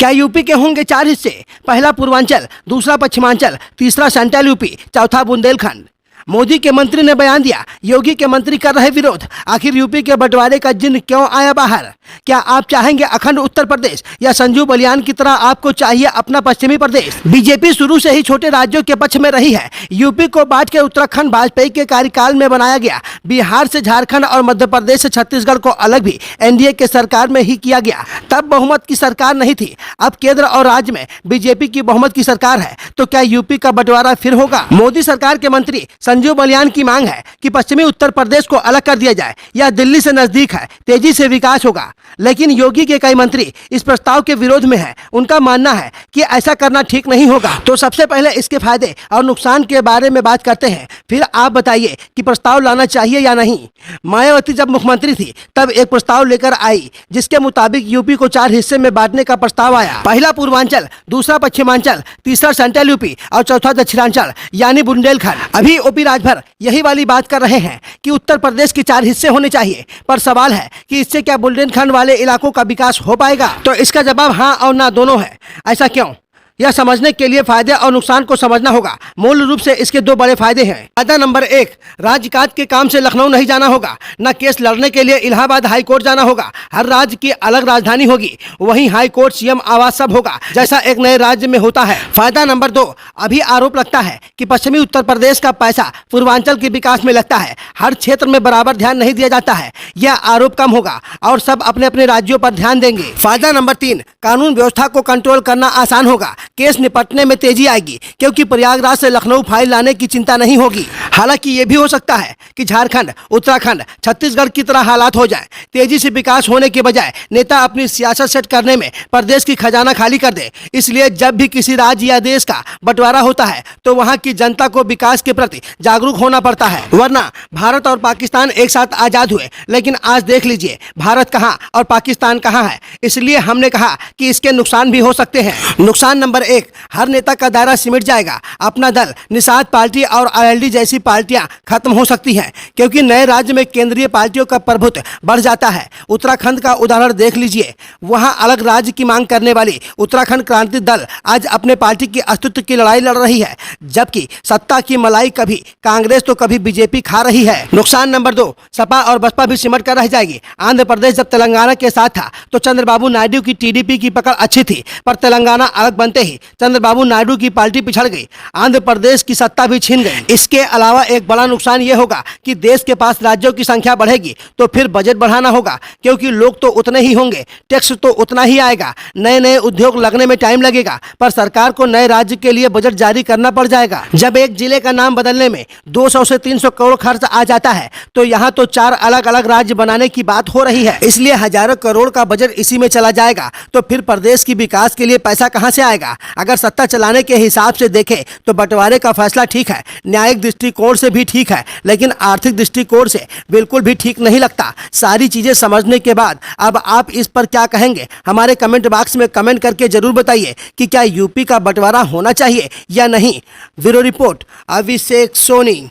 क्या यूपी के होंगे 4 हिस्से? पहला पूर्वांचल, दूसरा पश्चिमांचल, तीसरा सेंट्रल यूपी, चौथा बुंदेलखंड। मोदी के मंत्री ने बयान दिया, योगी के मंत्री कर रहे विरोध। आखिर यूपी के बंटवारे का जिन्न क्यों आया बाहर? क्या आप चाहेंगे अखंड उत्तर प्रदेश या संजू बलियान की तरह आपको चाहिए अपना पश्चिमी प्रदेश? बीजेपी शुरू से ही छोटे राज्यों के पक्ष में रही है। यूपी को बांट के उत्तराखंड वाजपेयी के कार्यकाल में बनाया गया। बिहार से झारखंड और मध्य प्रदेश से छत्तीसगढ़ को अलग भी एनडीए के सरकार में ही किया गया। तब बहुमत की सरकार नहीं थी, अब केंद्र और राज्य में बीजेपी की बहुमत की सरकार है। तो क्या यूपी का बंटवारा फिर होगा? मोदी सरकार के मंत्री संजू बलियान की मांग है कि पश्चिमी उत्तर प्रदेश को अलग कर दिया जाए। यह दिल्ली से नजदीक है, तेजी से विकास होगा। लेकिन योगी के कई मंत्री इस प्रस्ताव के विरोध में हैं। उनका मानना है कि ऐसा करना ठीक नहीं होगा। तो सबसे पहले इसके फायदे और नुकसान के बारे में बात करते हैं, फिर आप बताइए कि प्रस्ताव लाना चाहिए या नहीं। मायावती जब मुख्यमंत्री थी तब एक प्रस्ताव लेकर आई, जिसके मुताबिक यूपी को 4 हिस्से में बांटने का प्रस्ताव आया। पहला पूर्वांचल, दूसरा पश्चिमांचल, तीसरा सेंट्रल यूपी और चौथा दक्षिणांचल यानी बुंदेलखंड। अभी ओपी राजभर यही वाली बात कर रहे हैं कि उत्तर प्रदेश के 4 हिस्से होने चाहिए, पर सवाल है कि इससे क्या बुंदेलखंड वाले इलाकों का विकास हो पाएगा? तो इसका जवाब हाँ और ना दोनों है। ऐसा क्यों? यह समझने के लिए फायदे और नुकसान को समझना होगा। मूल रूप से इसके 2 बड़े फायदे हैं। फायदा नंबर 1, राज्य के काम से लखनऊ नहीं जाना होगा, न केस लड़ने के लिए इलाहाबाद हाई कोर्ट जाना होगा। हर राज्य की अलग राजधानी होगी, वहीं हाई कोर्ट, सीएम आवास सब होगा, जैसा एक नए राज्य में होता है। फायदा नंबर 2, अभी आरोप लगता है कि पश्चिमी उत्तर प्रदेश का पैसा पूर्वांचल के विकास में लगता है, हर क्षेत्र में बराबर ध्यान नहीं दिया जाता है। यह आरोप कम होगा और सब अपने अपने राज्यों पर ध्यान देंगे। फायदा नंबर 3, कानून व्यवस्था को कंट्रोल करना आसान होगा, केस निपटने में तेजी आएगी, क्योंकि प्रयागराज से लखनऊ फाइल लाने की चिंता नहीं होगी। हालांकि ये भी हो सकता है कि झारखंड, उत्तराखंड, छत्तीसगढ़ की तरह हालात हो जाए। तेजी से विकास होने के बजाय नेता अपनी सियासत सेट करने में प्रदेश की खजाना खाली कर दे। इसलिए जब भी किसी राज्य या देश का बंटवारा होता है तो वहाँ की जनता को विकास के प्रति जागरूक होना पड़ता है, वरना भारत और पाकिस्तान एक साथ आजाद हुए, लेकिन आज देख लीजिए भारत कहाँ और पाकिस्तान कहाँ है। इसलिए हमने कहा कि इसके नुकसान भी हो सकते हैं। नुकसान नंबर 1, हर नेता का दायरा सिमट जाएगा। अपना दल, निषाद पार्टी और आरएलडी जैसी पार्टियां खत्म हो सकती हैं, क्योंकि नए राज्य में केंद्रीय पार्टियों का प्रभुत्व बढ़ जाता है। उत्तराखंड का उदाहरण देख लीजिए, वहां अलग राज्य की मांग करने वाली उत्तराखंड क्रांति दल आज अपने पार्टी की अस्तित्व की लड़ाई लड़ रही है, जबकि सत्ता की मलाई कभी कांग्रेस तो कभी बीजेपी खा रही है। नुकसान नंबर 2, सपा और बसपा भी सिमट कर रह जाएगी। आंध्र प्रदेश जब तेलंगाना के साथ था तो चंद्रबाबू नायडू की टीडीपी की पकड़ अच्छी थी, पर तेलंगाना अलग बनते ही चंद्रबाबू नायडू की पार्टी पिछड़ गई, आंध्र प्रदेश की सत्ता भी छीन गई। इसके अलावा एक बड़ा नुकसान ये होगा कि देश के पास राज्यों की संख्या बढ़ेगी तो फिर बजट बढ़ाना होगा, क्योंकि लोग तो उतने ही होंगे, टैक्स तो उतना ही आएगा। नए नए उद्योग लगने में टाइम लगेगा, पर सरकार को नए राज्य के लिए बजट जारी करना पड़ जाएगा। जब एक जिले का नाम बदलने में 200 से 300 करोड़ खर्च आ जाता है तो यहाँ तो 4 अलग अलग राज्य बनाने की बात हो रही है। इसलिए हजारों करोड़ का बजट इसी में चला जाएगा, तो फिर प्रदेश की विकास के लिए पैसा कहाँ से आएगा? अगर सत्ता चलाने के हिसाब से देखें तो बंटवारे का फैसला ठीक है, न्यायिक दृष्टिकोण से भी ठीक है, लेकिन आर्थिक दृष्टिकोण से बिल्कुल भी ठीक नहीं लगता। सारी चीजें समझने के बाद अब आप इस पर क्या कहेंगे? हमारे कमेंट बॉक्स में कमेंट करके जरूर बताइए कि क्या यूपी का बंटवारा होना चाहिए या नहीं। ब्यूरो रिपोर्ट, अभिषेक सोनी।